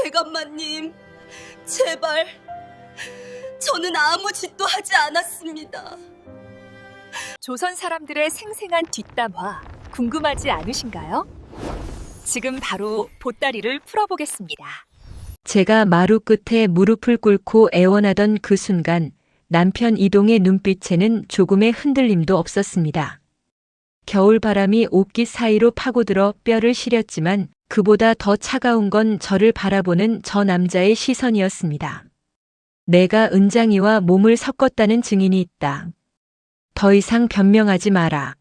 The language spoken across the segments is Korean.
대감마님, 제발. 저는 아무 짓도 하지 않았습니다. 조선 사람들의 생생한 뒷담화 궁금하지 않으신가요? 지금 바로 보따리를 풀어보겠습니다. 제가 마루 끝에 무릎을 꿇고 애원하던 그 순간 남편 이동의 눈빛에는 조금의 흔들림도 없었습니다. 겨울바람이 옷깃 사이로 파고들어 뼈를 시렸지만 그보다 더 차가운 건 저를 바라보는 저 남자의 시선이었습니다. 내가 은장이와 몸을 섞었다는 증인이 있다. 더 이상 변명하지 마라.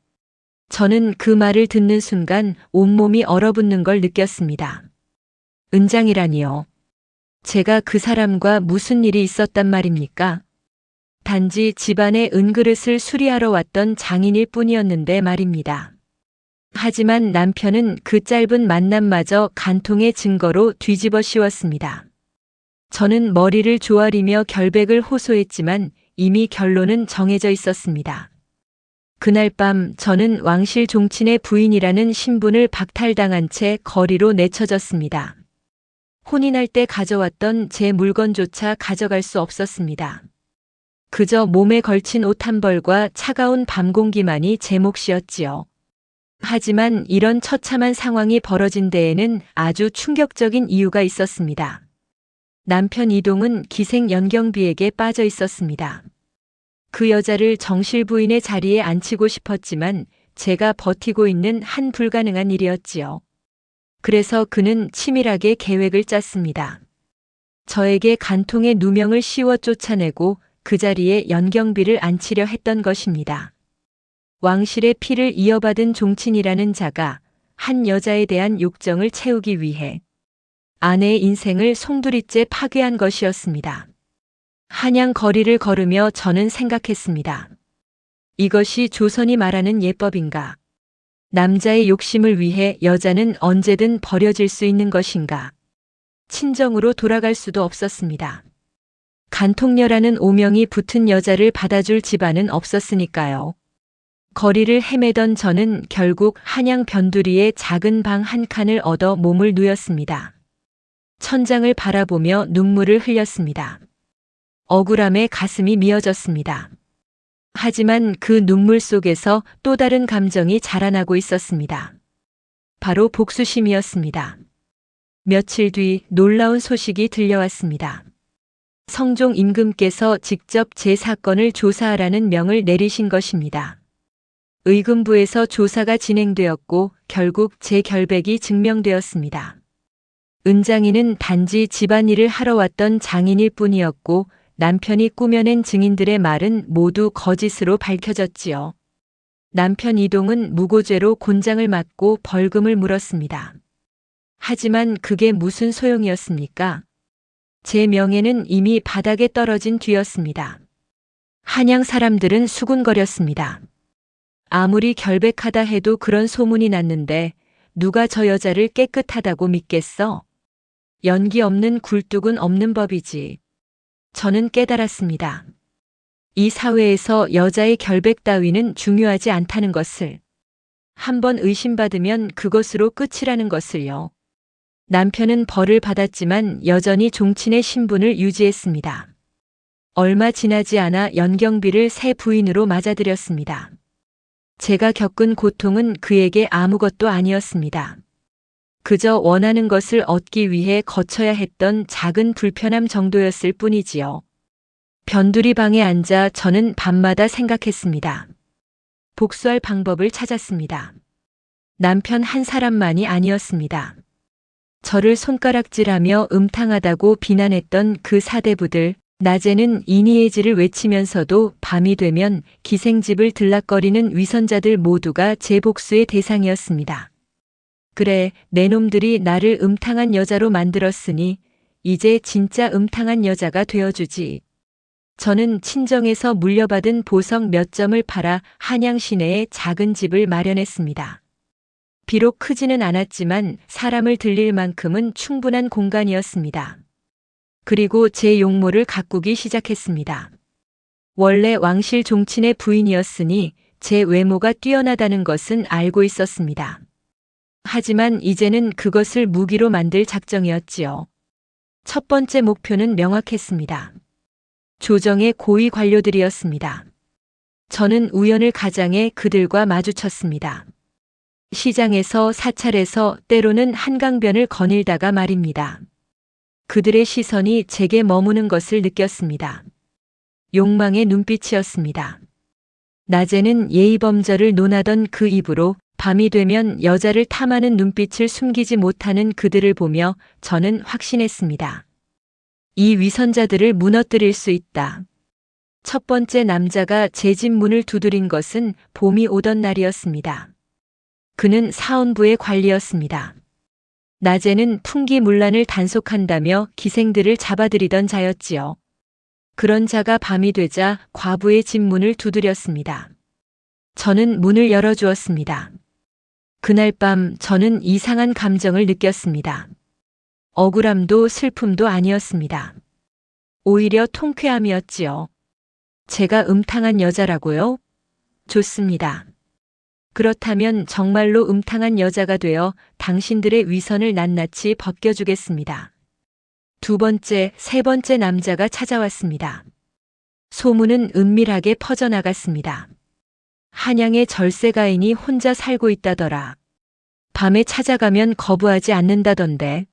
저는 그 말을 듣는 순간 온몸이 얼어붙는 걸 느꼈습니다. 은장이라니요. 제가 그 사람과 무슨 일이 있었단 말입니까? 단지 집안의 은그릇을 수리하러 왔던 장인일 뿐이었는데 말입니다. 하지만 남편은 그 짧은 만남마저 간통의 증거로 뒤집어 씌웠습니다. 저는 머리를 조아리며 결백을 호소했지만 이미 결론은 정해져 있었습니다. 그날 밤 저는 왕실 종친의 부인이라는 신분을 박탈당한 채 거리로 내쳐졌습니다. 혼인할 때 가져왔던 제 물건조차 가져갈 수 없었습니다. 그저 몸에 걸친 옷 한 벌과 차가운 밤 공기만이 제 몫이었지요. 하지만 이런 처참한 상황이 벌어진 데에는 아주 충격적인 이유가 있었습니다. 남편 이동은 기생 연경비에게 빠져 있었습니다. 그 여자를 정실 부인의 자리에 앉히고 싶었지만 제가 버티고 있는 한 불가능한 일이었지요. 그래서 그는 치밀하게 계획을 짰습니다. 저에게 간통의 누명을 씌워 쫓아내고 그 자리에 연경비를 앉히려 했던 것입니다. 왕실의 피를 이어받은 종친이라는 자가 한 여자에 대한 욕정을 채우기 위해 아내의 인생을 송두리째 파괴한 것이었습니다. 한양 거리를 걸으며 저는 생각했습니다. 이것이 조선이 말하는 예법인가? 남자의 욕심을 위해 여자는 언제든 버려질 수 있는 것인가? 친정으로 돌아갈 수도 없었습니다. 간통녀라는 오명이 붙은 여자를 받아줄 집안은 없었으니까요. 거리를 헤매던 저는 결국 한양 변두리의 작은 방 한 칸을 얻어 몸을 누였습니다. 천장을 바라보며 눈물을 흘렸습니다. 억울함에 가슴이 미어졌습니다. 하지만 그 눈물 속에서 또 다른 감정이 자라나고 있었습니다. 바로 복수심이었습니다. 며칠 뒤 놀라운 소식이 들려왔습니다. 성종 임금께서 직접 제 사건을 조사하라는 명을 내리신 것입니다. 의금부에서 조사가 진행되었고 결국 제 결백이 증명되었습니다. 은장이는 단지 집안일을 하러 왔던 장인일 뿐이었고 남편이 꾸며낸 증인들의 말은 모두 거짓으로 밝혀졌지요. 남편 이동은 무고죄로 곤장을 맞고 벌금을 물었습니다. 하지만 그게 무슨 소용이었습니까? 제 명예는 이미 바닥에 떨어진 뒤였습니다. 한양 사람들은 수군거렸습니다. 아무리 결백하다 해도 그런 소문이 났는데 누가 저 여자를 깨끗하다고 믿겠어? 연기 없는 굴뚝은 없는 법이지. 저는 깨달았습니다. 이 사회에서 여자의 결백 따위는 중요하지 않다는 것을. 한번 의심받으면 그것으로 끝이라는 것을요. 남편은 벌을 받았지만 여전히 종친의 신분을 유지했습니다. 얼마 지나지 않아 연경비를 새 부인으로 맞아들였습니다. 제가 겪은 고통은 그에게 아무것도 아니었습니다. 그저 원하는 것을 얻기 위해 거쳐야 했던 작은 불편함 정도였을 뿐이지요. 변두리 방에 앉아 저는 밤마다 생각했습니다. 복수할 방법을 찾았습니다. 남편 한 사람만이 아니었습니다. 저를 손가락질하며 음탕하다고 비난했던 그 사대부들, 낮에는 이니에지를 외치면서도 밤이 되면 기생집을 들락거리는 위선자들 모두가 제 복수의 대상이었습니다. 그래, 내 놈들이 나를 음탕한 여자로 만들었으니 이제 진짜 음탕한 여자가 되어주지. 저는 친정에서 물려받은 보석 몇 점을 팔아 한양 시내에 작은 집을 마련했습니다. 비록 크지는 않았지만 사람을 들릴 만큼은 충분한 공간이었습니다. 그리고 제 용모를 가꾸기 시작했습니다. 원래 왕실 종친의 부인이었으니 제 외모가 뛰어나다는 것은 알고 있었습니다. 하지만 이제는 그것을 무기로 만들 작정이었지요. 첫 번째 목표는 명확했습니다. 조정의 고위 관료들이었습니다. 저는 우연을 가장해 그들과 마주쳤습니다. 시장에서 사찰에서 때로는 한강변을 거닐다가 말입니다. 그들의 시선이 제게 머무는 것을 느꼈습니다. 욕망의 눈빛이었습니다. 낮에는 예의범절을 논하던 그 입으로 밤이 되면 여자를 탐하는 눈빛을 숨기지 못하는 그들을 보며 저는 확신했습니다. 이 위선자들을 무너뜨릴 수 있다. 첫 번째 남자가 제 집 문을 두드린 것은 봄이 오던 날이었습니다. 그는 사원부의 관리였습니다. 낮에는 풍기문란을 단속한다며 기생들을 잡아들이던 자였지요. 그런 자가 밤이 되자 과부의 집 문을 두드렸습니다. 저는 문을 열어주었습니다. 그날 밤 저는 이상한 감정을 느꼈습니다. 억울함도 슬픔도 아니었습니다. 오히려 통쾌함이었지요. 제가 음탕한 여자라고요? 좋습니다. 그렇다면 정말로 음탕한 여자가 되어 당신들의 위선을 낱낱이 벗겨주겠습니다. 두 번째, 세 번째 남자가 찾아왔습니다. 소문은 은밀하게 퍼져나갔습니다. 한양의 절세가인이 혼자 살고 있다더라. 밤에 찾아가면 거부하지 않는다던데.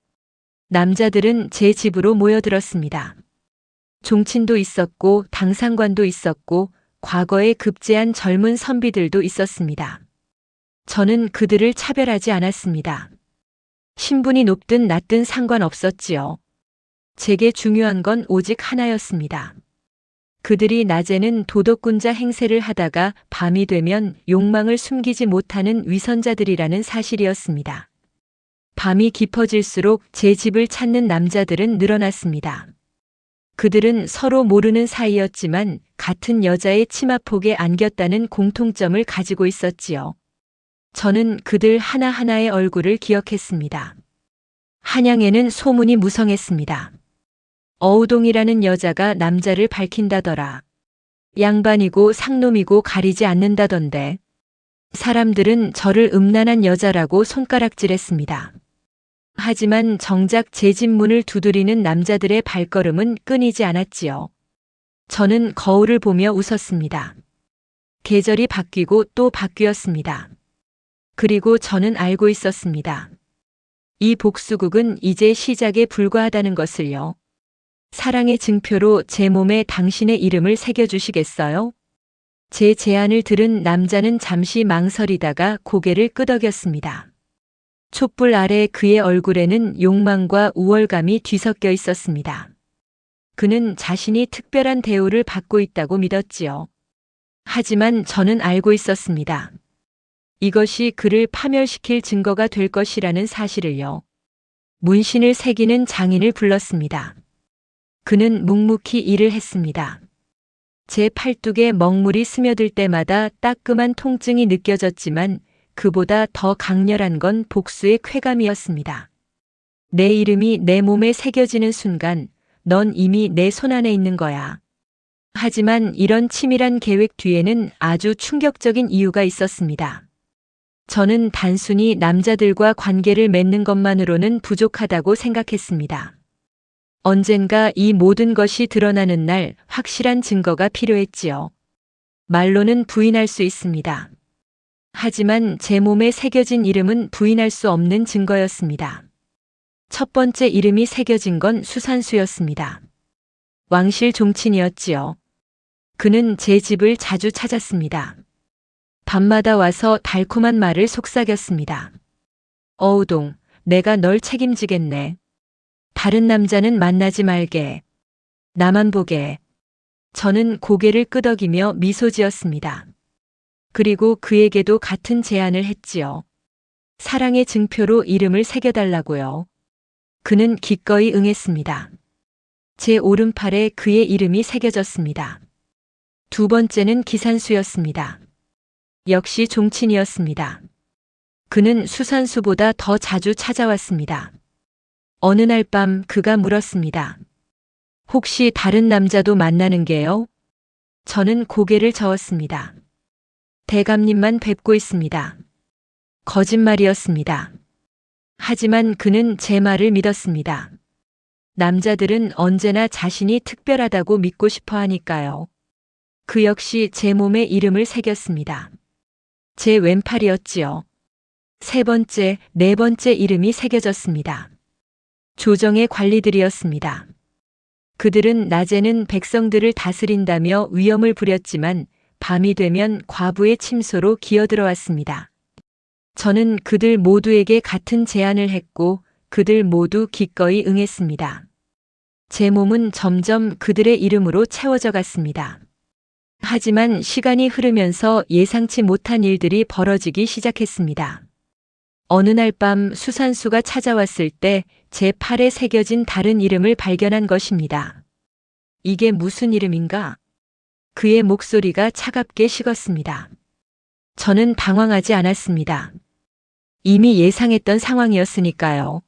남자들은 제 집으로 모여들었습니다. 종친도 있었고 당상관도 있었고 과거에 급제한 젊은 선비들도 있었습니다. 저는 그들을 차별하지 않았습니다. 신분이 높든 낮든 상관없었지요. 제게 중요한 건 오직 하나였습니다. 그들이 낮에는 도덕군자 행세를 하다가 밤이 되면 욕망을 숨기지 못하는 위선자들이라는 사실이었습니다. 밤이 깊어질수록 제 집을 찾는 남자들은 늘어났습니다. 그들은 서로 모르는 사이였지만 같은 여자의 치마폭에 안겼다는 공통점을 가지고 있었지요. 저는 그들 하나하나의 얼굴을 기억했습니다. 한양에는 소문이 무성했습니다. 어우동이라는 여자가 남자를 밝힌다더라. 양반이고 상놈이고 가리지 않는다던데. 사람들은 저를 음란한 여자라고 손가락질했습니다. 하지만 정작 제 집 문을 두드리는 남자들의 발걸음은 끊이지 않았지요. 저는 거울을 보며 웃었습니다. 계절이 바뀌고 또 바뀌었습니다. 그리고 저는 알고 있었습니다. 이 복수극은 이제 시작에 불과하다는 것을요. 사랑의 증표로 제 몸에 당신의 이름을 새겨주시겠어요? 제 제안을 들은 남자는 잠시 망설이다가 고개를 끄덕였습니다. 촛불 아래 그의 얼굴에는 욕망과 우월감이 뒤섞여 있었습니다. 그는 자신이 특별한 대우를 받고 있다고 믿었지요. 하지만 저는 알고 있었습니다. 이것이 그를 파멸시킬 증거가 될 것이라는 사실을요. 문신을 새기는 장인을 불렀습니다. 그는 묵묵히 일을 했습니다. 제 팔뚝에 먹물이 스며들 때마다 따끔한 통증이 느껴졌지만 그보다 더 강렬한 건 복수의 쾌감이었습니다. 내 이름이 내 몸에 새겨지는 순간 넌 이미 내 손안에 있는 거야. 하지만 이런 치밀한 계획 뒤에는 아주 충격적인 이유가 있었습니다. 저는 단순히 남자들과 관계를 맺는 것만으로는 부족하다고 생각했습니다. 언젠가 이 모든 것이 드러나는 날 확실한 증거가 필요했지요. 말로는 부인할 수 있습니다. 하지만 제 몸에 새겨진 이름은 부인할 수 없는 증거였습니다. 첫 번째 이름이 새겨진 건 수산수였습니다. 왕실 종친이었지요. 그는 제 집을 자주 찾았습니다. 밤마다 와서 달콤한 말을 속삭였습니다. 어우동, 내가 널 책임지겠네. 다른 남자는 만나지 말게. 나만 보게. 저는 고개를 끄덕이며 미소 지었습니다. 그리고 그에게도 같은 제안을 했지요. 사랑의 증표로 이름을 새겨달라고요. 그는 기꺼이 응했습니다. 제 오른팔에 그의 이름이 새겨졌습니다. 두 번째는 기산수였습니다. 역시 종친이었습니다. 그는 수산수보다 더 자주 찾아왔습니다. 어느 날 밤 그가 물었습니다. 혹시 다른 남자도 만나는 게요? 저는 고개를 저었습니다. 대감님만 뵙고 있습니다. 거짓말이었습니다. 하지만 그는 제 말을 믿었습니다. 남자들은 언제나 자신이 특별하다고 믿고 싶어 하니까요. 그 역시 제 몸에 이름을 새겼습니다. 제 왼팔이었지요. 세 번째, 네 번째 이름이 새겨졌습니다. 조정의 관리들이었습니다. 그들은 낮에는 백성들을 다스린다며 위엄을 부렸지만 밤이 되면 과부의 침소로 기어들어왔습니다. 저는 그들 모두에게 같은 제안을 했고 그들 모두 기꺼이 응했습니다. 제 몸은 점점 그들의 이름으로 채워져 갔습니다. 하지만 시간이 흐르면서 예상치 못한 일들이 벌어지기 시작했습니다. 어느 날 밤 수산수가 찾아왔을 때 제 팔에 새겨진 다른 이름을 발견한 것입니다. 이게 무슨 이름인가? 그의 목소리가 차갑게 식었습니다. 저는 당황하지 않았습니다. 이미 예상했던 상황이었으니까요.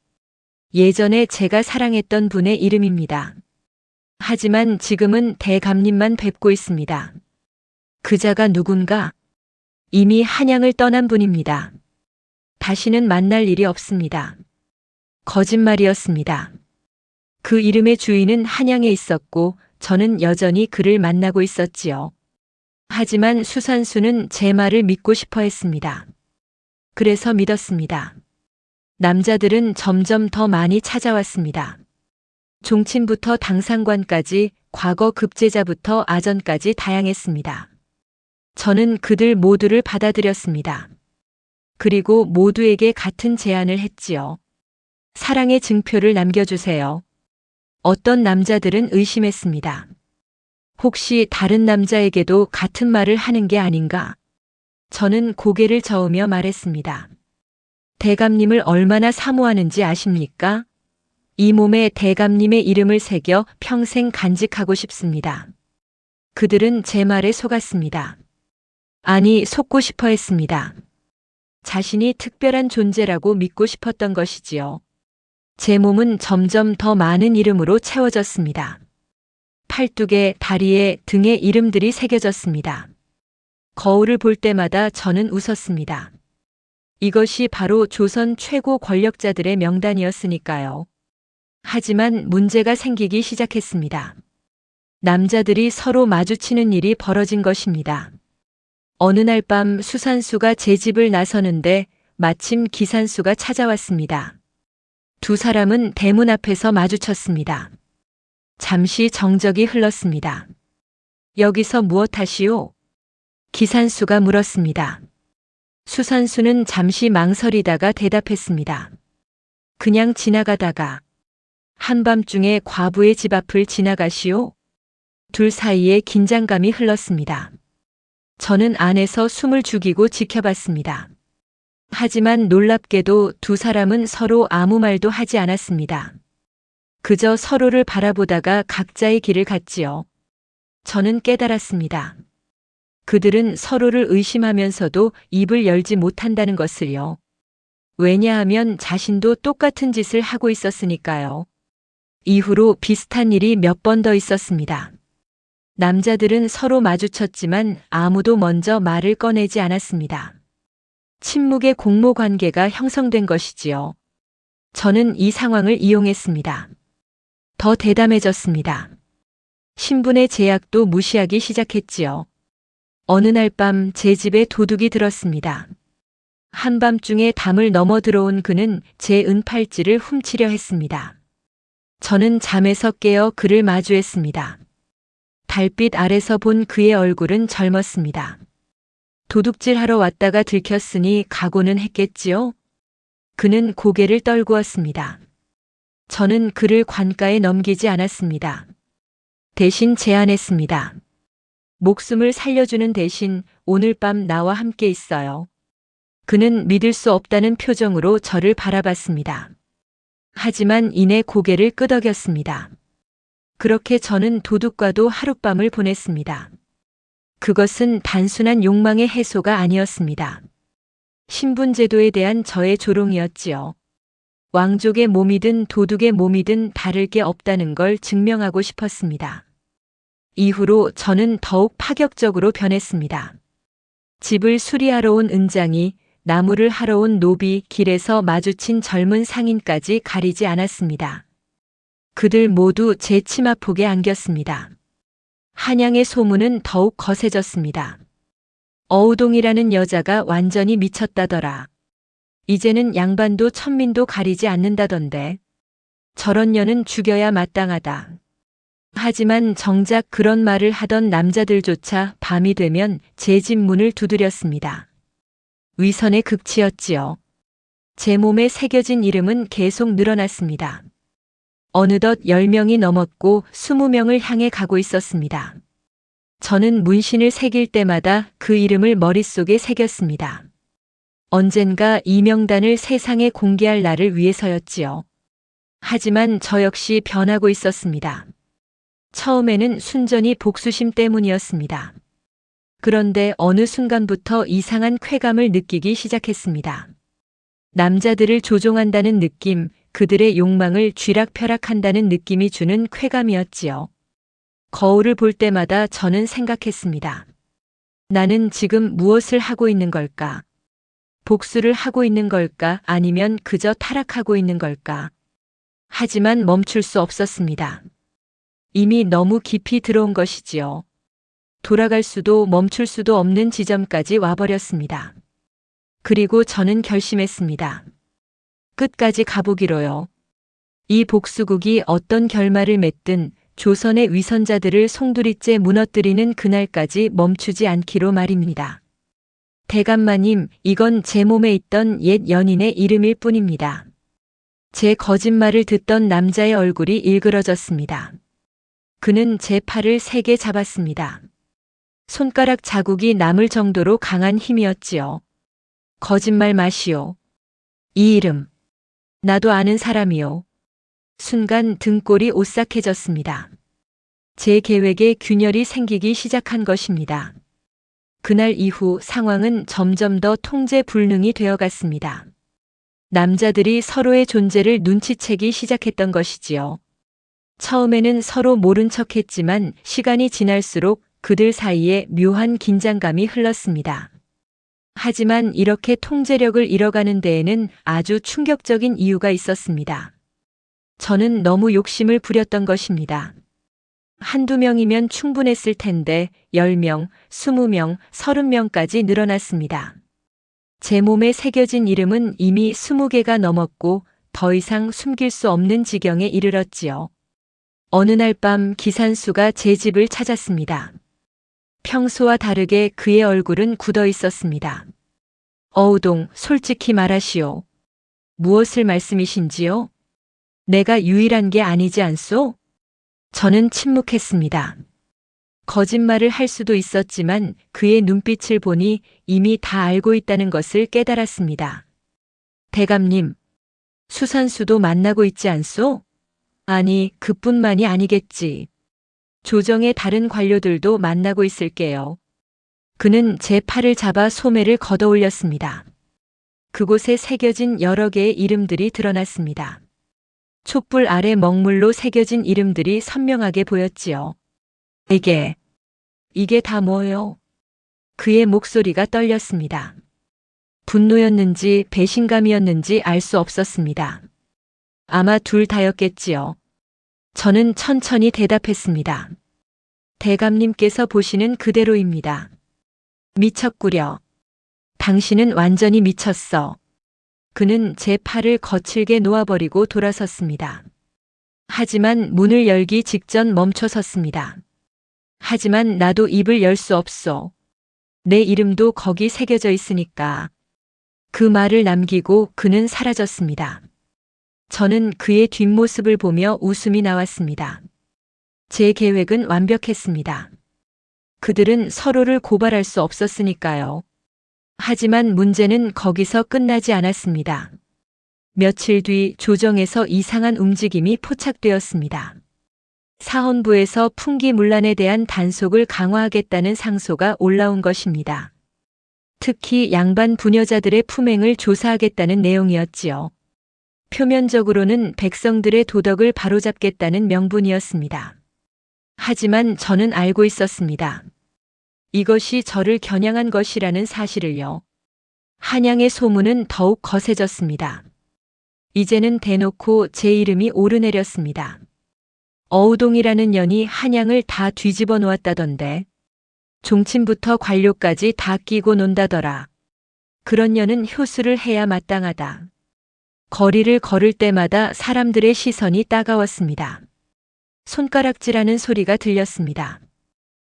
예전에 제가 사랑했던 분의 이름입니다. 하지만 지금은 대감님만 뵙고 있습니다. 그자가 누군가? 이미 한양을 떠난 분입니다. 다시는 만날 일이 없습니다. 거짓말이었습니다. 그 이름의 주인은 한양에 있었고 저는 여전히 그를 만나고 있었지요. 하지만 수산수는 제 말을 믿고 싶어 했습니다. 그래서 믿었습니다. 남자들은 점점 더 많이 찾아왔습니다. 종친부터 당상관까지, 과거 급제자부터 아전까지 다양했습니다. 저는 그들 모두를 받아들였습니다. 그리고 모두에게 같은 제안을 했지요. 사랑의 증표를 남겨주세요. 어떤 남자들은 의심했습니다. 혹시 다른 남자에게도 같은 말을 하는 게 아닌가? 저는 고개를 저으며 말했습니다. 대감님을 얼마나 사모하는지 아십니까? 이 몸에 대감님의 이름을 새겨 평생 간직하고 싶습니다. 그들은 제 말에 속았습니다. 아니, 속고 싶어 했습니다. 자신이 특별한 존재라고 믿고 싶었던 것이지요. 제 몸은 점점 더 많은 이름으로 채워졌습니다. 팔뚝에, 다리에, 등에 이름들이 새겨졌습니다. 거울을 볼 때마다 저는 웃었습니다. 이것이 바로 조선 최고 권력자들의 명단이었으니까요. 하지만 문제가 생기기 시작했습니다. 남자들이 서로 마주치는 일이 벌어진 것입니다. 어느 날 밤 수산수가 제 집을 나서는데 마침 기산수가 찾아왔습니다. 두 사람은 대문 앞에서 마주쳤습니다. 잠시 정적이 흘렀습니다. 여기서 무엇 하시오? 기산수가 물었습니다. 수산수는 잠시 망설이다가 대답했습니다. 그냥 지나가다가. 한밤중에 과부의 집 앞을 지나가시오? 둘 사이에 긴장감이 흘렀습니다. 저는 안에서 숨을 죽이고 지켜봤습니다. 하지만 놀랍게도 두 사람은 서로 아무 말도 하지 않았습니다. 그저 서로를 바라보다가 각자의 길을 갔지요. 저는 깨달았습니다. 그들은 서로를 의심하면서도 입을 열지 못한다는 것을요. 왜냐하면 자신도 똑같은 짓을 하고 있었으니까요. 이후로 비슷한 일이 몇 번 더 있었습니다. 남자들은 서로 마주쳤지만 아무도 먼저 말을 꺼내지 않았습니다. 침묵의 공모 관계가 형성된 것이지요. 저는 이 상황을 이용했습니다. 더 대담해졌습니다. 신분의 제약도 무시하기 시작했지요. 어느 날 밤 제 집에 도둑이 들었습니다. 한밤중에 담을 넘어 들어온 그는 제 은팔찌를 훔치려 했습니다. 저는 잠에서 깨어 그를 마주했습니다. 달빛 아래서 본 그의 얼굴은 젊었습니다. 도둑질하러 왔다가 들켰으니 각오는 했겠지요? 그는 고개를 떨구었습니다. 저는 그를 관가에 넘기지 않았습니다. 대신 제안했습니다. 목숨을 살려주는 대신 오늘 밤 나와 함께 있어요. 그는 믿을 수 없다는 표정으로 저를 바라봤습니다. 하지만 이내 고개를 끄덕였습니다. 그렇게 저는 도둑과도 하룻밤을 보냈습니다. 그것은 단순한 욕망의 해소가 아니었습니다. 신분제도에 대한 저의 조롱이었지요. 왕족의 몸이든 도둑의 몸이든 다를 게 없다는 걸 증명하고 싶었습니다. 이후로 저는 더욱 파격적으로 변했습니다. 집을 수리하러 온 은장이, 나무를 하러 온 노비, 길에서 마주친 젊은 상인까지 가리지 않았습니다. 그들 모두 제 치마폭에 안겼습니다. 한양의 소문은 더욱 거세졌습니다. 어우동이라는 여자가 완전히 미쳤다더라. 이제는 양반도 천민도 가리지 않는다던데. 저런 년은 죽여야 마땅하다. 하지만 정작 그런 말을 하던 남자들조차 밤이 되면 제 집 문을 두드렸습니다. 위선의 극치였지요. 제 몸에 새겨진 이름은 계속 늘어났습니다. 어느덧 10명이 넘었고 20명을 향해 가고 있었습니다. 저는 문신을 새길 때마다 그 이름을 머릿속에 새겼습니다. 언젠가 이 명단을 세상에 공개할 날을 위해서였지요. 하지만 저 역시 변하고 있었습니다. 처음에는 순전히 복수심 때문이었습니다. 그런데 어느 순간부터 이상한 쾌감을 느끼기 시작했습니다. 남자들을 조종한다는 느낌, 그들의 욕망을 쥐락펴락한다는 느낌이 주는 쾌감이었지요. 거울을 볼 때마다 저는 생각했습니다. 나는 지금 무엇을 하고 있는 걸까? 복수를 하고 있는 걸까? 아니면 그저 타락하고 있는 걸까? 하지만 멈출 수 없었습니다. 이미 너무 깊이 들어온 것이지요. 돌아갈 수도 멈출 수도 없는 지점까지 와버렸습니다. 그리고 저는 결심했습니다. 끝까지 가보기로요. 이 복수국이 어떤 결말을 맺든 조선의 위선자들을 송두리째 무너뜨리는 그날까지 멈추지 않기로 말입니다. 대감마님, 이건 제 몸에 있던 옛 연인의 이름일 뿐입니다. 제 거짓말을 듣던 남자의 얼굴이 일그러졌습니다. 그는 제 팔을 세게 잡았습니다. 손가락 자국이 남을 정도로 강한 힘이었지요. 거짓말 마시오. 이 이름. 나도 아는 사람이요. 순간 등골이 오싹해졌습니다. 제 계획에 균열이 생기기 시작한 것입니다. 그날 이후 상황은 점점 더 통제 불능이 되어갔습니다. 남자들이 서로의 존재를 눈치채기 시작했던 것이지요. 처음에는 서로 모른 척했지만 시간이 지날수록 그들 사이에 묘한 긴장감이 흘렀습니다. 하지만 이렇게 통제력을 잃어가는 데에는 아주 충격적인 이유가 있었습니다. 저는 너무 욕심을 부렸던 것입니다. 한두 명이면 충분했을 텐데 10명, 20명, 30명까지 늘어났습니다. 제 몸에 새겨진 이름은 이미 20개가 넘었고 더 이상 숨길 수 없는 지경에 이르렀지요. 어느 날 밤 기산수가 제 집을 찾았습니다. 평소와 다르게 그의 얼굴은 굳어 있었습니다. 어우동, 솔직히 말하시오. 무엇을 말씀이신지요? 내가 유일한 게 아니지 않소? 저는 침묵했습니다. 거짓말을 할 수도 있었지만 그의 눈빛을 보니 이미 다 알고 있다는 것을 깨달았습니다. 대감님, 수산수도 만나고 있지 않소? 아니, 그뿐만이 아니겠지. 조정의 다른 관료들도 만나고 있을게요. 그는 제 팔을 잡아 소매를 걷어 올렸습니다. 그곳에 새겨진 여러 개의 이름들이 드러났습니다. 촛불 아래 먹물로 새겨진 이름들이 선명하게 보였지요. 이게 다 뭐예요? 그의 목소리가 떨렸습니다. 분노였는지 배신감이었는지 알 수 없었습니다. 아마 둘 다였겠지요. 저는 천천히 대답했습니다. 대감님께서 보시는 그대로입니다. 미쳤구려. 당신은 완전히 미쳤어. 그는 제 팔을 거칠게 놓아버리고 돌아섰습니다. 하지만 문을 열기 직전 멈춰섰습니다. 하지만 나도 입을 열 수 없어. 내 이름도 거기 새겨져 있으니까. 그 말을 남기고 그는 사라졌습니다. 저는 그의 뒷모습을 보며 웃음이 나왔습니다. 제 계획은 완벽했습니다. 그들은 서로를 고발할 수 없었으니까요. 하지만 문제는 거기서 끝나지 않았습니다. 며칠 뒤 조정에서 이상한 움직임이 포착되었습니다. 사헌부에서 풍기문란에 대한 단속을 강화하겠다는 상소가 올라온 것입니다. 특히 양반 부녀자들의 품행을 조사하겠다는 내용이었지요. 표면적으로는 백성들의 도덕을 바로잡겠다는 명분이었습니다. 하지만 저는 알고 있었습니다. 이것이 저를 겨냥한 것이라는 사실을요. 한양의 소문은 더욱 거세졌습니다. 이제는 대놓고 제 이름이 오르내렸습니다. 어우동이라는 년이 한양을 다 뒤집어 놓았다던데. 종친부터 관료까지 다 끼고 논다더라. 그런 년은 효수를 해야 마땅하다. 거리를 걸을 때마다 사람들의 시선이 따가웠습니다. 손가락질하는 소리가 들렸습니다.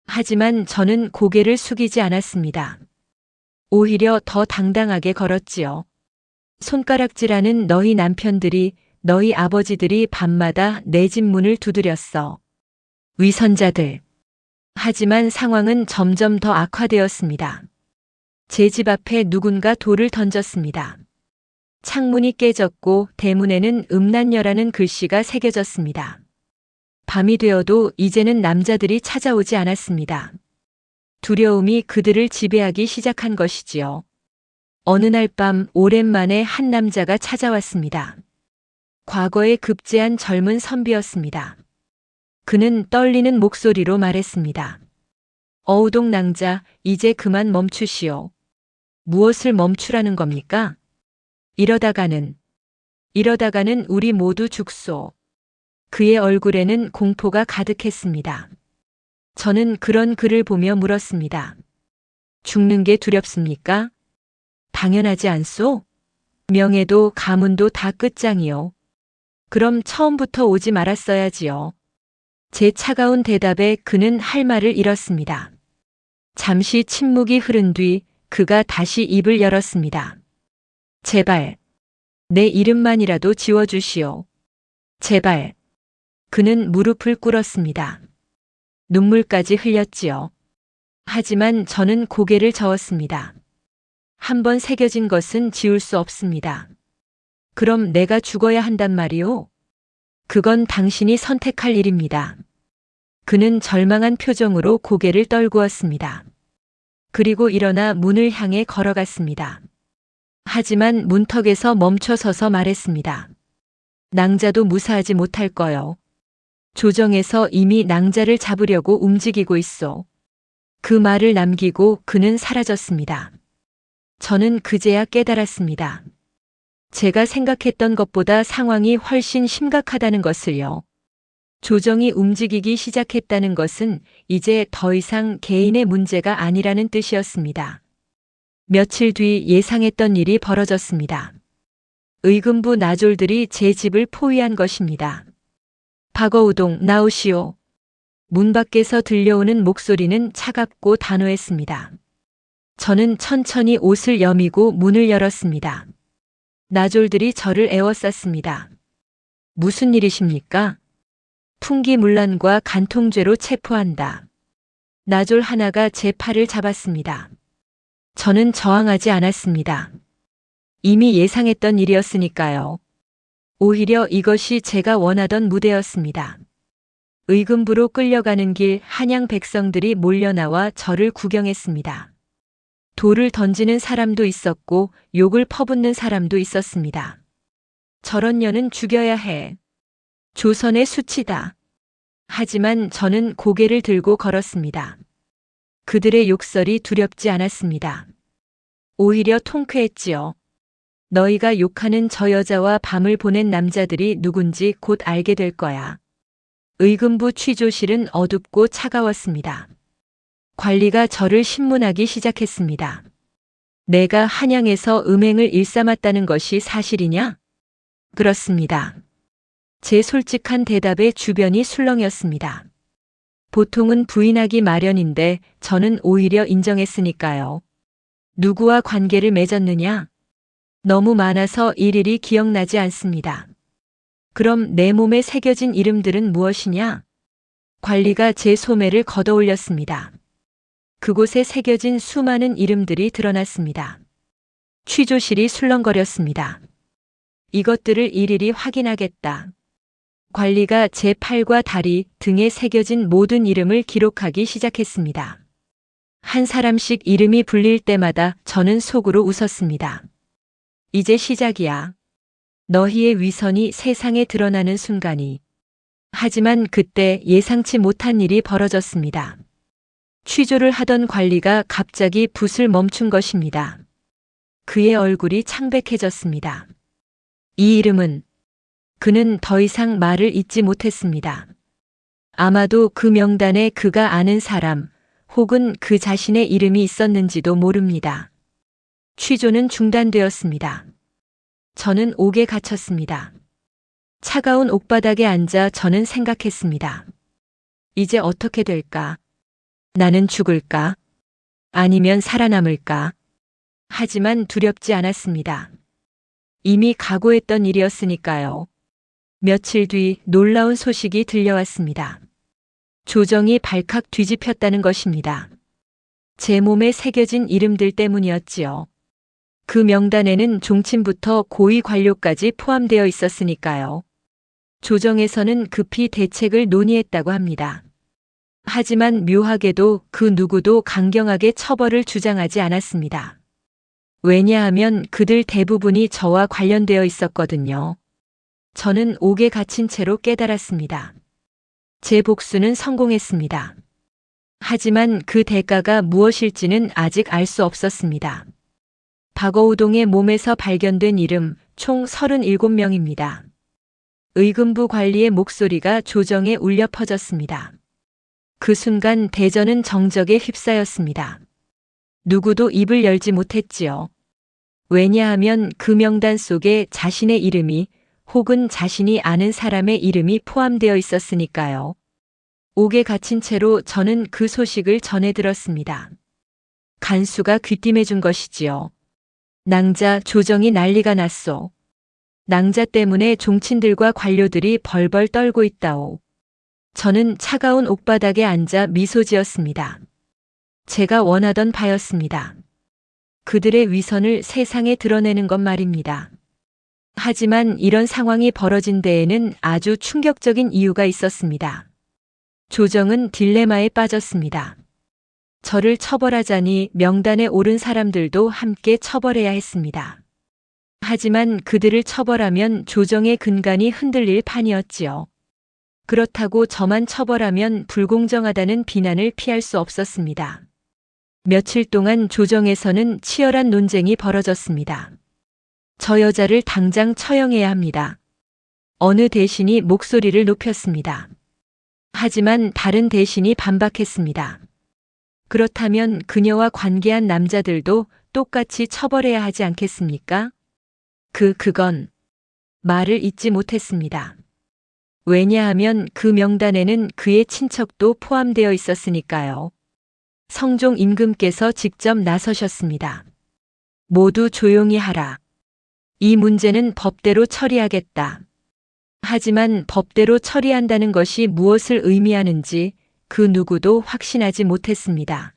하지만 저는 고개를 숙이지 않았습니다. 오히려 더 당당하게 걸었지요. 손가락질하는 너희 남편들이, 너희 아버지들이 밤마다 내 집 문을 두드렸어. 위선자들. 하지만 상황은 점점 더 악화되었습니다. 제 집 앞에 누군가 돌을 던졌습니다. 창문이 깨졌고 대문에는 음란녀라는 글씨가 새겨졌습니다. 밤이 되어도 이제는 남자들이 찾아오지 않았습니다. 두려움이 그들을 지배하기 시작한 것이지요. 어느 날 밤 오랜만에 한 남자가 찾아왔습니다. 과거에 급제한 젊은 선비였습니다. 그는 떨리는 목소리로 말했습니다. 어우동 낭자, 이제 그만 멈추시오. 무엇을 멈추라는 겁니까? 이러다가는 우리 모두 죽소. 그의 얼굴에는 공포가 가득했습니다. 저는 그런 그를 보며 물었습니다. 죽는 게 두렵습니까? 당연하지 않소? 명예도 가문도 다 끝장이요. 그럼 처음부터 오지 말았어야지요. 제 차가운 대답에 그는 할 말을 잃었습니다. 잠시 침묵이 흐른 뒤 그가 다시 입을 열었습니다. 제발, 내 이름만이라도 지워주시오. 제발. 그는 무릎을 꿇었습니다. 눈물까지 흘렸지요. 하지만 저는 고개를 저었습니다. 한번 새겨진 것은 지울 수 없습니다. 그럼 내가 죽어야 한단 말이오? 그건 당신이 선택할 일입니다. 그는 절망한 표정으로 고개를 떨구었습니다. 그리고 일어나 문을 향해 걸어갔습니다. 하지만 문턱에서 멈춰서서 말했습니다. 낭자도 무사하지 못할 거요. 조정에서 이미 낭자를 잡으려고 움직이고 있어. 그 말을 남기고 그는 사라졌습니다. 저는 그제야 깨달았습니다. 제가 생각했던 것보다 상황이 훨씬 심각하다는 것을요. 조정이 움직이기 시작했다는 것은 이제 더 이상 개인의 문제가 아니라는 뜻이었습니다. 며칠 뒤 예상했던 일이 벌어졌습니다. 의금부 나졸들이 제 집을 포위한 것입니다. 박어우동 나오시오. 문 밖에서 들려오는 목소리는 차갑고 단호했습니다. 저는 천천히 옷을 여미고 문을 열었습니다. 나졸들이 저를 에워쌌습니다. 무슨 일이십니까? 풍기문란과 간통죄로 체포한다. 나졸 하나가 제 팔을 잡았습니다. 저는 저항하지 않았습니다. 이미 예상했던 일이었으니까요. 오히려 이것이 제가 원하던 무대였습니다. 의금부로 끌려가는 길 한양 백성들이 몰려나와 저를 구경했습니다. 돌을 던지는 사람도 있었고 욕을 퍼붓는 사람도 있었습니다. 저런 년은 죽여야 해. 조선의 수치다. 하지만 저는 고개를 들고 걸었습니다. 그들의 욕설이 두렵지 않았습니다. 오히려 통쾌했지요. 너희가 욕하는 저 여자와 밤을 보낸 남자들이 누군지 곧 알게 될 거야. 의금부 취조실은 어둡고 차가웠습니다. 관리가 저를 신문하기 시작했습니다. 내가 한양에서 음행을 일삼았다는 것이 사실이냐? 그렇습니다. 제 솔직한 대답에 주변이 술렁였습니다. 보통은 부인하기 마련인데 저는 오히려 인정했으니까요. 누구와 관계를 맺었느냐? 너무 많아서 일일이 기억나지 않습니다. 그럼 내 몸에 새겨진 이름들은 무엇이냐? 관리가 제 소매를 걷어올렸습니다. 그곳에 새겨진 수많은 이름들이 드러났습니다. 취조실이 술렁거렸습니다. 이것들을 일일이 확인하겠다. 관리가 제 팔과 다리 등에 새겨진 모든 이름을 기록하기 시작했습니다. 한 사람씩 이름이 불릴 때마다 저는 속으로 웃었습니다. 이제 시작이야. 너희의 위선이 세상에 드러나는 순간이. 하지만 그때 예상치 못한 일이 벌어졌습니다. 취조를 하던 관리가 갑자기 붓을 멈춘 것입니다. 그의 얼굴이 창백해졌습니다. 이 이름은 그는 더 이상 말을 잇지 못했습니다. 아마도 그 명단에 그가 아는 사람 혹은 그 자신의 이름이 있었는지도 모릅니다. 취조는 중단되었습니다. 저는 옥에 갇혔습니다. 차가운 옥바닥에 앉아 저는 생각했습니다. 이제 어떻게 될까? 나는 죽을까? 아니면 살아남을까? 하지만 두렵지 않았습니다. 이미 각오했던 일이었으니까요. 며칠 뒤 놀라운 소식이 들려왔습니다. 조정이 발칵 뒤집혔다는 것입니다. 제 몸에 새겨진 이름들 때문이었지요. 그 명단에는 종친부터 고위 관료까지 포함되어 있었으니까요. 조정에서는 급히 대책을 논의했다고 합니다. 하지만 묘하게도 그 누구도 강경하게 처벌을 주장하지 않았습니다. 왜냐하면 그들 대부분이 저와 관련되어 있었거든요. 저는 옥에 갇힌 채로 깨달았습니다. 제 복수는 성공했습니다. 하지만 그 대가가 무엇일지는 아직 알 수 없었습니다. 박어우동의 몸에서 발견된 이름 총 37명입니다. 의금부 관리의 목소리가 조정에 울려 퍼졌습니다. 그 순간 대전은 정적에 휩싸였습니다. 누구도 입을 열지 못했지요. 왜냐하면 그 명단 속에 자신의 이름이 혹은 자신이 아는 사람의 이름이 포함되어 있었으니까요. 옥에 갇힌 채로 저는 그 소식을 전해 들었습니다. 간수가 귀띔해 준 것이지요. 낭자 조정이 난리가 났소. 낭자 때문에 종친들과 관료들이 벌벌 떨고 있다오. 저는 차가운 옥바닥에 앉아 미소 지었습니다. 제가 원하던 바였습니다. 그들의 위선을 세상에 드러내는 것 말입니다. 하지만 이런 상황이 벌어진 데에는 아주 충격적인 이유가 있었습니다. 조정은 딜레마에 빠졌습니다. 저를 처벌하자니 명단에 오른 사람들도 함께 처벌해야 했습니다. 하지만 그들을 처벌하면 조정의 근간이 흔들릴 판이었지요. 그렇다고 저만 처벌하면 불공정하다는 비난을 피할 수 없었습니다. 며칠 동안 조정에서는 치열한 논쟁이 벌어졌습니다. 저 여자를 당장 처형해야 합니다. 어느 대신이 목소리를 높였습니다. 하지만 다른 대신이 반박했습니다. 그렇다면 그녀와 관계한 남자들도 똑같이 처벌해야 하지 않겠습니까? 그건 말을 잇지 못했습니다. 왜냐하면 그 명단에는 그의 친척도 포함되어 있었으니까요. 성종 임금께서 직접 나서셨습니다. 모두 조용히 하라. 이 문제는 법대로 처리하겠다. 하지만 법대로 처리한다는 것이 무엇을 의미하는지 그 누구도 확신하지 못했습니다.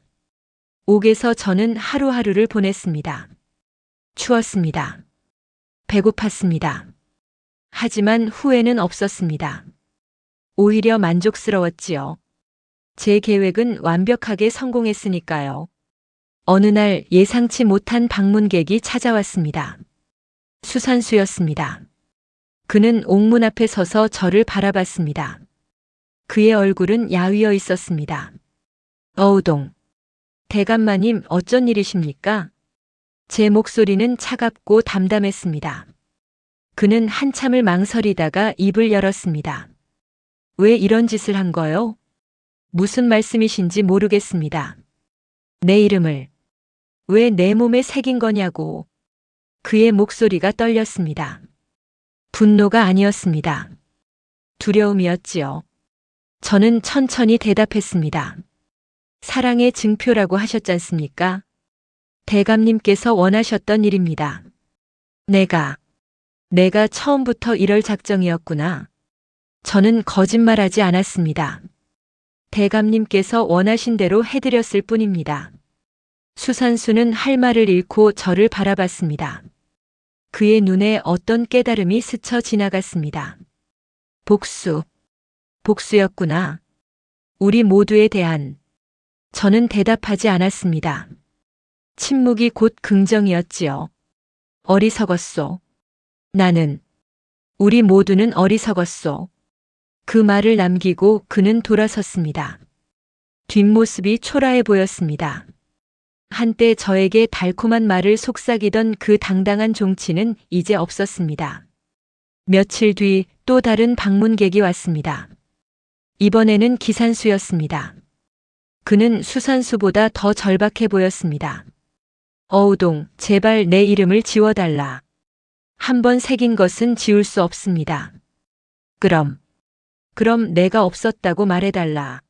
옥에서 저는 하루하루를 보냈습니다. 추웠습니다. 배고팠습니다. 하지만 후회는 없었습니다. 오히려 만족스러웠지요. 제 계획은 완벽하게 성공했으니까요. 어느 날 예상치 못한 방문객이 찾아왔습니다. 수산수였습니다. 그는 옥문 앞에 서서 저를 바라봤습니다. 그의 얼굴은 야위어 있었습니다. 어우동. 대감마님 어쩐 일이십니까? 제 목소리는 차갑고 담담했습니다. 그는 한참을 망설이다가 입을 열었습니다. 왜 이런 짓을 한 거요? 무슨 말씀이신지 모르겠습니다. 내 이름을 왜 내 몸에 새긴 거냐고. 그의 목소리가 떨렸습니다. 분노가 아니었습니다. 두려움이었지요. 저는 천천히 대답했습니다. 사랑의 증표라고 하셨잖습니까? 대감님께서 원하셨던 일입니다. 내가 처음부터 이럴 작정이었구나. 저는 거짓말하지 않았습니다. 대감님께서 원하신 대로 해드렸을 뿐입니다. 수산수는 할 말을 잃고 저를 바라봤습니다. 그의 눈에 어떤 깨달음이 스쳐 지나갔습니다. 복수였구나. 우리 모두에 대한. 저는 대답하지 않았습니다. 침묵이 곧 긍정이었지요. 어리석었소. 우리 모두는 어리석었소. 그 말을 남기고 그는 돌아섰습니다. 뒷모습이 초라해 보였습니다. 한때 저에게 달콤한 말을 속삭이던 그 당당한 종치는 이제 없었습니다. 며칠 뒤 또 다른 방문객이 왔습니다. 이번에는 기산수였습니다. 그는 수산수보다 더 절박해 보였습니다. 어우동, 제발 내 이름을 지워달라. 한번 새긴 것은 지울 수 없습니다. 그럼 내가 없었다고 말해달라.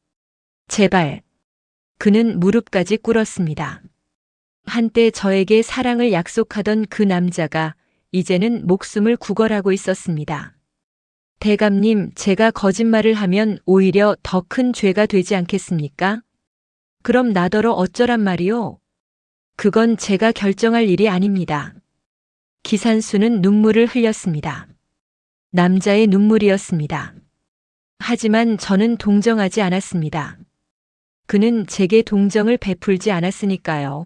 제발. 그는 무릎까지 꿇었습니다. 한때 저에게 사랑을 약속하던 그 남자가 이제는 목숨을 구걸하고 있었습니다. 대감님, 제가 거짓말을 하면 오히려 더 큰 죄가 되지 않겠습니까? 그럼 나더러 어쩌란 말이오? 그건 제가 결정할 일이 아닙니다. 기산수는 눈물을 흘렸습니다. 남자의 눈물이었습니다. 하지만 저는 동정하지 않았습니다. 그는 제게 동정을 베풀지 않았으니까요.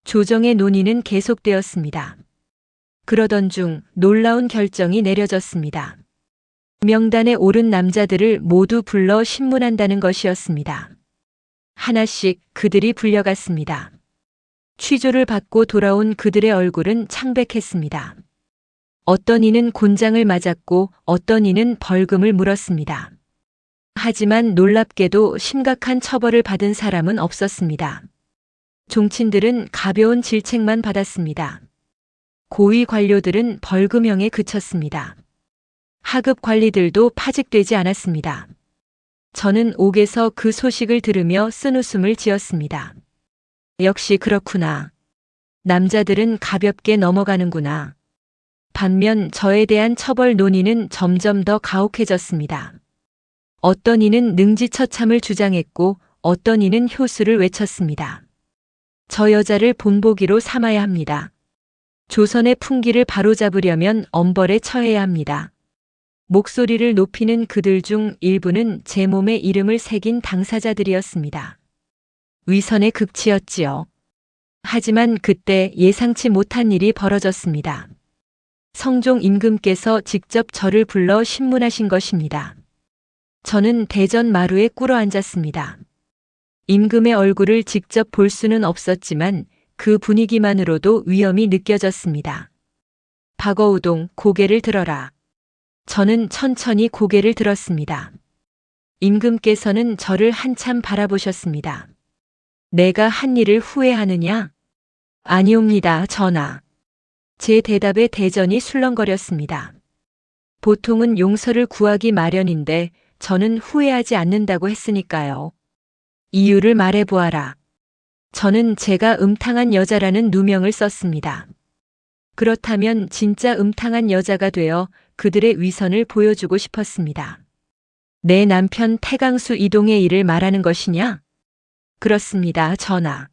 조정의 논의는 계속되었습니다. 그러던 중 놀라운 결정이 내려졌습니다. 명단에 오른 남자들을 모두 불러 신문한다는 것이었습니다. 하나씩 그들이 불려갔습니다. 취조를 받고 돌아온 그들의 얼굴은 창백했습니다. 어떤 이는 곤장을 맞았고 어떤 이는 벌금을 물었습니다. 하지만 놀랍게도 심각한 처벌을 받은 사람은 없었습니다. 종친들은 가벼운 질책만 받았습니다. 고위 관료들은 벌금형에 그쳤습니다. 하급 관리들도 파직되지 않았습니다. 저는 옥에서 그 소식을 들으며 쓴웃음을 지었습니다. 역시 그렇구나. 남자들은 가볍게 넘어가는구나. 반면 저에 대한 처벌 논의는 점점 더 가혹해졌습니다. 어떤 이는 능지처참을 주장했고 어떤 이는 효수를 외쳤습니다. 저 여자를 본보기로 삼아야 합니다. 조선의 풍기를 바로잡으려면 엄벌에 처해야 합니다. 목소리를 높이는 그들 중 일부는 제 몸에 이름을 새긴 당사자들이었습니다. 위선의 극치였지요. 하지만 그때 예상치 못한 일이 벌어졌습니다. 성종 임금께서 직접 저를 불러 신문하신 것입니다. 저는 대전 마루에 꿇어 앉았습니다. 임금의 얼굴을 직접 볼 수는 없었지만 그 분위기만으로도 위험이 느껴졌습니다. 박어우동, 고개를 들어라. 저는 천천히 고개를 들었습니다. 임금께서는 저를 한참 바라보셨습니다. 내가 한 일을 후회하느냐? 아니옵니다, 전하. 제 대답에 대전이 술렁거렸습니다. 보통은 용서를 구하기 마련인데 저는 후회하지 않는다고 했으니까요. 이유를 말해보아라. 저는 제가 음탕한 여자라는 누명을 썼습니다. 그렇다면 진짜 음탕한 여자가 되어 그들의 위선을 보여주고 싶었습니다. 내 남편 태강수 이동의 일을 말하는 것이냐? 그렇습니다, 전하.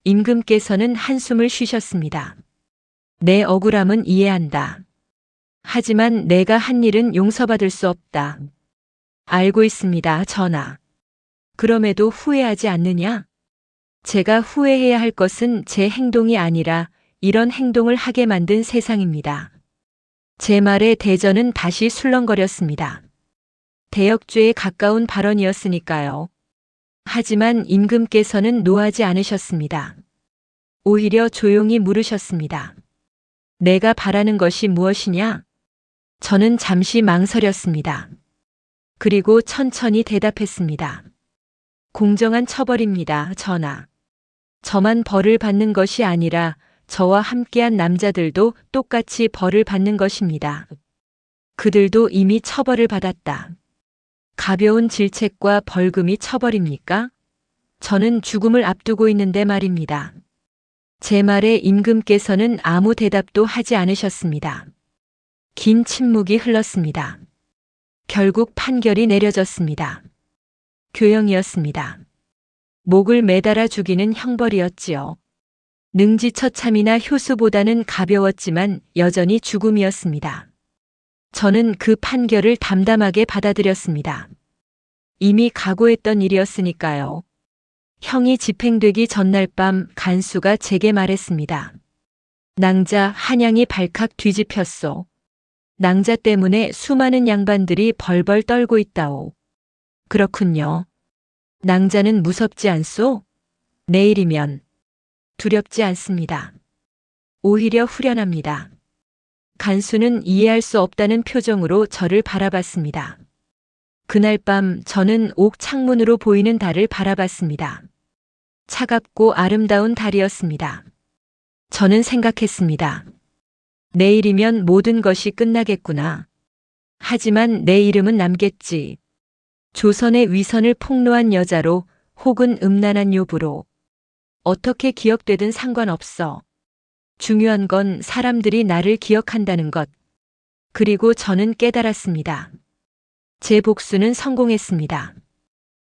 임금께서는 한숨을 쉬셨습니다. 내 억울함은 이해한다. 하지만 내가 한 일은 용서받을 수 없다. 알고 있습니다, 전하. 그럼에도 후회하지 않느냐? 제가 후회해야 할 것은 제 행동이 아니라 이런 행동을 하게 만든 세상입니다. 제 말에 대전은 다시 술렁거렸습니다. 대역죄에 가까운 발언이었으니까요. 하지만 임금께서는 노하지 않으셨습니다. 오히려 조용히 물으셨습니다. 내가 바라는 것이 무엇이냐? 저는 잠시 망설였습니다. 그리고 천천히 대답했습니다. 공정한 처벌입니다, 전하. 저만 벌을 받는 것이 아니라 저와 함께한 남자들도 똑같이 벌을 받는 것입니다. 그들도 이미 처벌을 받았다. 가벼운 질책과 벌금이 처벌입니까? 저는 죽음을 앞두고 있는데 말입니다. 제 말에 임금께서는 아무 대답도 하지 않으셨습니다. 긴 침묵이 흘렀습니다. 결국 판결이 내려졌습니다. 교형이었습니다. 목을 매달아 죽이는 형벌이었지요. 능지처참이나 효수보다는 가벼웠지만 여전히 죽음이었습니다. 저는 그 판결을 담담하게 받아들였습니다. 이미 각오했던 일이었으니까요. 형이 집행되기 전날 밤 간수가 제게 말했습니다. 낭자 한양이 발칵 뒤집혔소. 낭자 때문에 수많은 양반들이 벌벌 떨고 있다오. 그렇군요. 낭자는 무섭지 않소? 내일이면 두렵지 않습니다. 오히려 후련합니다. 간수는 이해할 수 없다는 표정으로 저를 바라봤습니다. 그날 밤 저는 옥 창문으로 보이는 달을 바라봤습니다. 차갑고 아름다운 달이었습니다. 저는 생각했습니다. 내일이면 모든 것이 끝나겠구나. 하지만 내 이름은 남겠지. 조선의 위선을 폭로한 여자로 혹은 음란한 요부로. 어떻게 기억되든 상관없어. 중요한 건 사람들이 나를 기억한다는 것. 그리고 저는 깨달았습니다. 제 복수는 성공했습니다.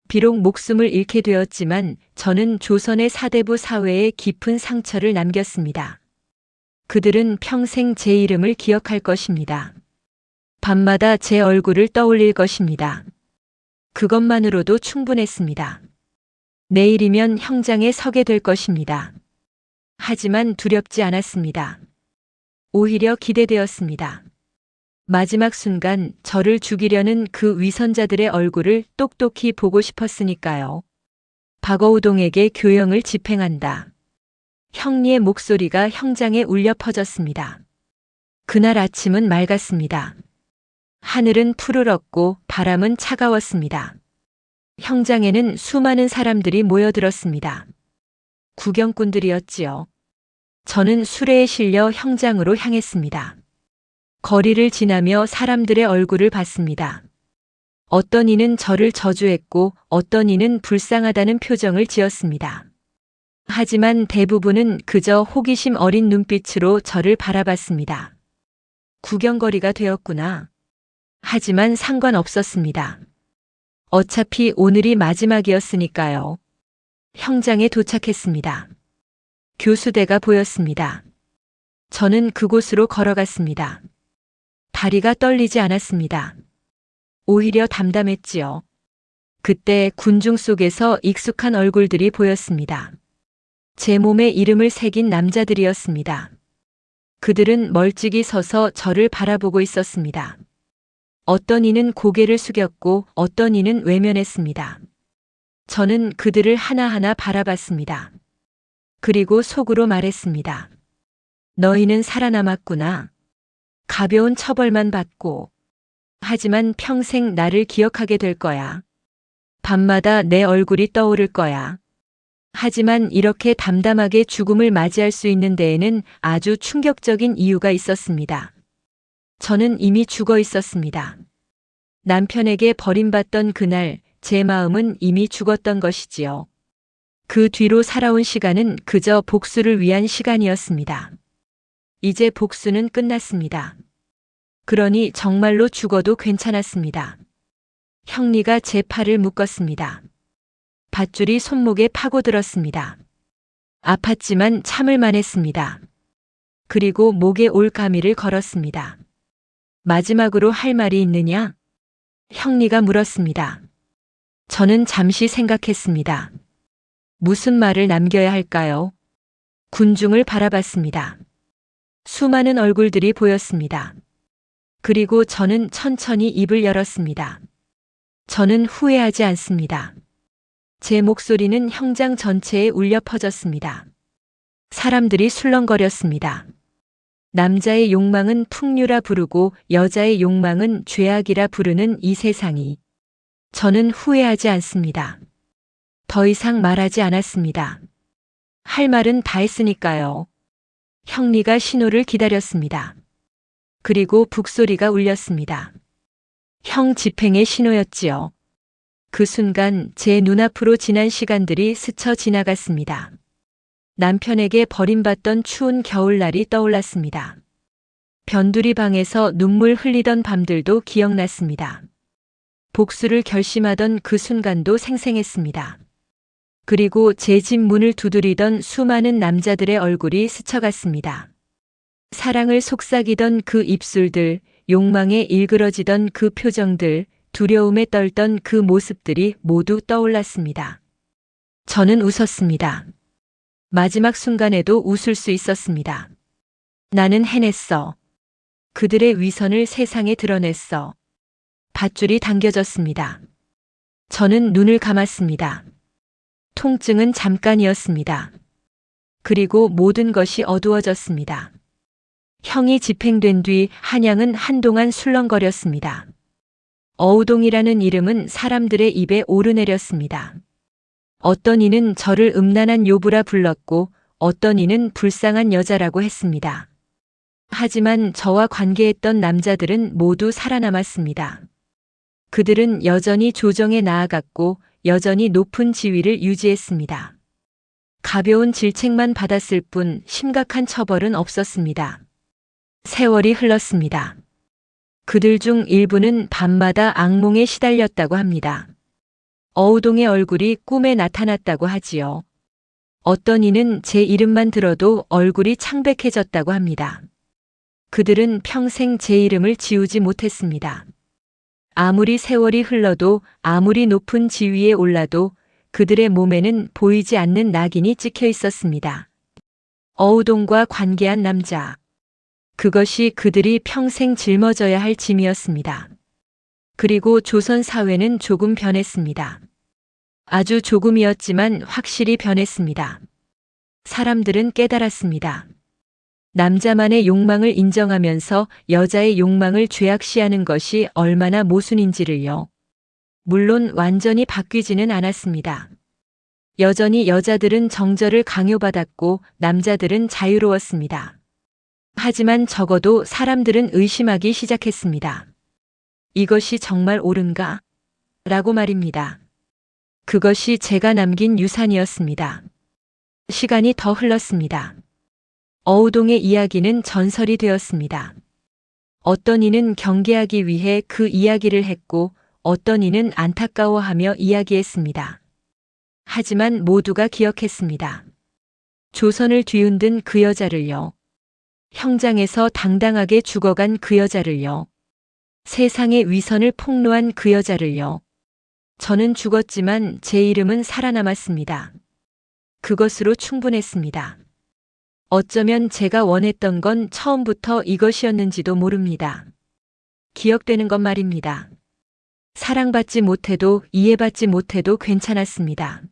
비록 목숨을 잃게 되었지만 저는 조선의 사대부 사회에 깊은 상처를 남겼습니다. 그들은 평생 제 이름을 기억할 것입니다. 밤마다 제 얼굴을 떠올릴 것입니다. 그것만으로도 충분했습니다. 내일이면 형장에 서게 될 것입니다. 하지만 두렵지 않았습니다. 오히려 기대되었습니다. 마지막 순간 저를 죽이려는 그 위선자들의 얼굴을 똑똑히 보고 싶었으니까요. 박어우동에게 교형을 집행한다. 형리의 목소리가 형장에 울려 퍼졌습니다. 그날 아침은 맑았습니다. 하늘은 푸르렀고 바람은 차가웠습니다. 형장에는 수많은 사람들이 모여들었습니다. 구경꾼들이었지요. 저는 수레에 실려 형장으로 향했습니다. 거리를 지나며 사람들의 얼굴을 봤습니다. 어떤 이는 저를 저주했고 어떤 이는 불쌍하다는 표정을 지었습니다. 하지만 대부분은 그저 호기심 어린 눈빛으로 저를 바라봤습니다. 구경거리가 되었구나. 하지만 상관없었습니다. 어차피 오늘이 마지막이었으니까요. 형장에 도착했습니다. 교수대가 보였습니다. 저는 그곳으로 걸어갔습니다. 다리가 떨리지 않았습니다. 오히려 담담했지요. 그때 군중 속에서 익숙한 얼굴들이 보였습니다. 제 몸에 이름을 새긴 남자들이었습니다. 그들은 멀찍이 서서 저를 바라보고 있었습니다. 어떤 이는 고개를 숙였고 어떤 이는 외면했습니다. 저는 그들을 하나하나 바라봤습니다. 그리고 속으로 말했습니다. 너희는 살아남았구나. 가벼운 처벌만 받고. 하지만 평생 나를 기억하게 될 거야. 밤마다 내 얼굴이 떠오를 거야. 하지만 이렇게 담담하게 죽음을 맞이할 수 있는 데에는 아주 충격적인 이유가 있었습니다. 저는 이미 죽어 있었습니다. 남편에게 버림받던 그날 제 마음은 이미 죽었던 것이지요. 그 뒤로 살아온 시간은 그저 복수를 위한 시간이었습니다. 이제 복수는 끝났습니다. 그러니 정말로 죽어도 괜찮았습니다. 형리가 제 팔을 묶었습니다. 밧줄이 손목에 파고들었습니다. 아팠지만 참을만 했습니다. 그리고 목에 올가미를 걸었습니다. 마지막으로 할 말이 있느냐? 형리가 물었습니다. 저는 잠시 생각했습니다. 무슨 말을 남겨야 할까요? 군중을 바라봤습니다. 수많은 얼굴들이 보였습니다. 그리고 저는 천천히 입을 열었습니다. 저는 후회하지 않습니다. 제 목소리는 형장 전체에 울려 퍼졌습니다. 사람들이 술렁거렸습니다. 남자의 욕망은 풍류라 부르고 여자의 욕망은 죄악이라 부르는 이 세상이. 저는 후회하지 않습니다. 더 이상 말하지 않았습니다. 할 말은 다 했으니까요. 형리가 신호를 기다렸습니다. 그리고 북소리가 울렸습니다. 형 집행의 신호였지요. 그 순간 제 눈앞으로 지난 시간들이 스쳐 지나갔습니다. 남편에게 버림받던 추운 겨울날이 떠올랐습니다. 변두리 방에서 눈물 흘리던 밤들도 기억났습니다. 복수를 결심하던 그 순간도 생생했습니다. 그리고 제 집 문을 두드리던 수많은 남자들의 얼굴이 스쳐갔습니다. 사랑을 속삭이던 그 입술들, 욕망에 일그러지던 그 표정들, 두려움에 떨던 그 모습들이 모두 떠올랐습니다. 저는 웃었습니다. 마지막 순간에도 웃을 수 있었습니다. 나는 해냈어. 그들의 위선을 세상에 드러냈어. 밧줄이 당겨졌습니다. 저는 눈을 감았습니다. 통증은 잠깐이었습니다. 그리고 모든 것이 어두워졌습니다. 형이 집행된 뒤 한양은 한동안 술렁거렸습니다. 어우동이라는 이름은 사람들의 입에 오르내렸습니다. 어떤 이는 저를 음란한 요부라 불렀고 어떤 이는 불쌍한 여자라고 했습니다. 하지만 저와 관계했던 남자들은 모두 살아남았습니다. 그들은 여전히 조정에 나아갔고 여전히 높은 지위를 유지했습니다. 가벼운 질책만 받았을 뿐 심각한 처벌은 없었습니다. 세월이 흘렀습니다. 그들 중 일부는 밤마다 악몽에 시달렸다고 합니다. 어우동의 얼굴이 꿈에 나타났다고 하지요. 어떤 이는 제 이름만 들어도 얼굴이 창백해졌다고 합니다. 그들은 평생 제 이름을 지우지 못했습니다. 아무리 세월이 흘러도 아무리 높은 지위에 올라도 그들의 몸에는 보이지 않는 낙인이 찍혀 있었습니다. 어우동과 관계한 남자. 그것이 그들이 평생 짊어져야 할 짐이었습니다. 그리고 조선 사회는 조금 변했습니다. 아주 조금이었지만 확실히 변했습니다. 사람들은 깨달았습니다. 남자만의 욕망을 인정하면서 여자의 욕망을 죄악시하는 것이 얼마나 모순인지를요. 물론 완전히 바뀌지는 않았습니다. 여전히 여자들은 정절을 강요받았고 남자들은 자유로웠습니다. 하지만 적어도 사람들은 의심하기 시작했습니다. 이것이 정말 옳은가? 라고 말입니다. 그것이 제가 남긴 유산이었습니다. 시간이 더 흘렀습니다. 어우동의 이야기는 전설이 되었습니다. 어떤 이는 경계하기 위해 그 이야기를 했고 어떤 이는 안타까워하며 이야기했습니다. 하지만 모두가 기억했습니다. 조선을 뒤흔든 그 여자를요. 형장에서 당당하게 죽어간 그 여자를요. 세상의 위선을 폭로한 그 여자를요. 저는 죽었지만 제 이름은 살아남았습니다. 그것으로 충분했습니다. 어쩌면 제가 원했던 건 처음부터 이것이었는지도 모릅니다. 기억되는 것 말입니다. 사랑받지 못해도 이해받지 못해도 괜찮았습니다.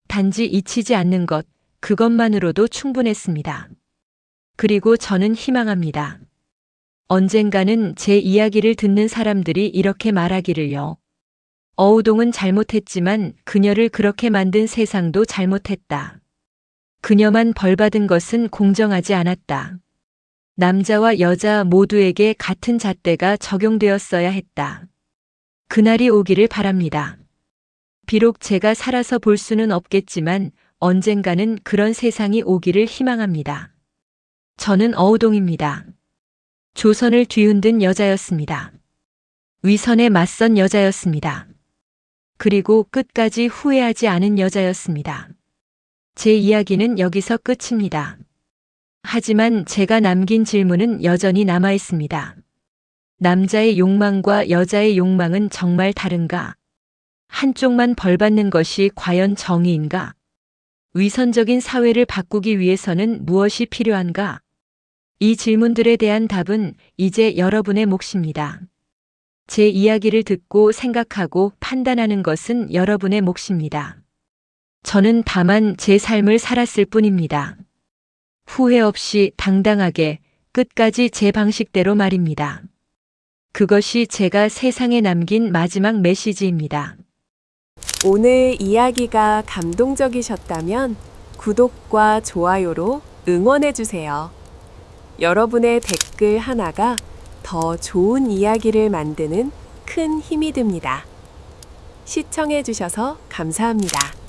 단지 잊히지 않는 것, 그것만으로도 충분했습니다. 그리고 저는 희망합니다. 언젠가는 제 이야기를 듣는 사람들이 이렇게 말하기를요. 어우동은 잘못했지만 그녀를 그렇게 만든 세상도 잘못했다. 그녀만 벌받은 것은 공정하지 않았다. 남자와 여자 모두에게 같은 잣대가 적용되었어야 했다. 그날이 오기를 바랍니다. 비록 제가 살아서 볼 수는 없겠지만 언젠가는 그런 세상이 오기를 희망합니다. 저는 어우동입니다. 조선을 뒤흔든 여자였습니다. 위선에 맞선 여자였습니다. 그리고 끝까지 후회하지 않은 여자였습니다. 제 이야기는 여기서 끝입니다. 하지만 제가 남긴 질문은 여전히 남아 있습니다. 남자의 욕망과 여자의 욕망은 정말 다른가? 한쪽만 벌받는 것이 과연 정의인가? 위선적인 사회를 바꾸기 위해서는 무엇이 필요한가? 이 질문들에 대한 답은 이제 여러분의 몫입니다. 제 이야기를 듣고 생각하고 판단하는 것은 여러분의 몫입니다. 저는 다만 제 삶을 살았을 뿐입니다. 후회 없이 당당하게 끝까지 제 방식대로 말입니다. 그것이 제가 세상에 남긴 마지막 메시지입니다. 오늘 이야기가 감동적이셨다면 구독과 좋아요로 응원해주세요. 여러분의 댓글 하나가 더 좋은 이야기를 만드는 큰 힘이 됩니다. 시청해주셔서 감사합니다.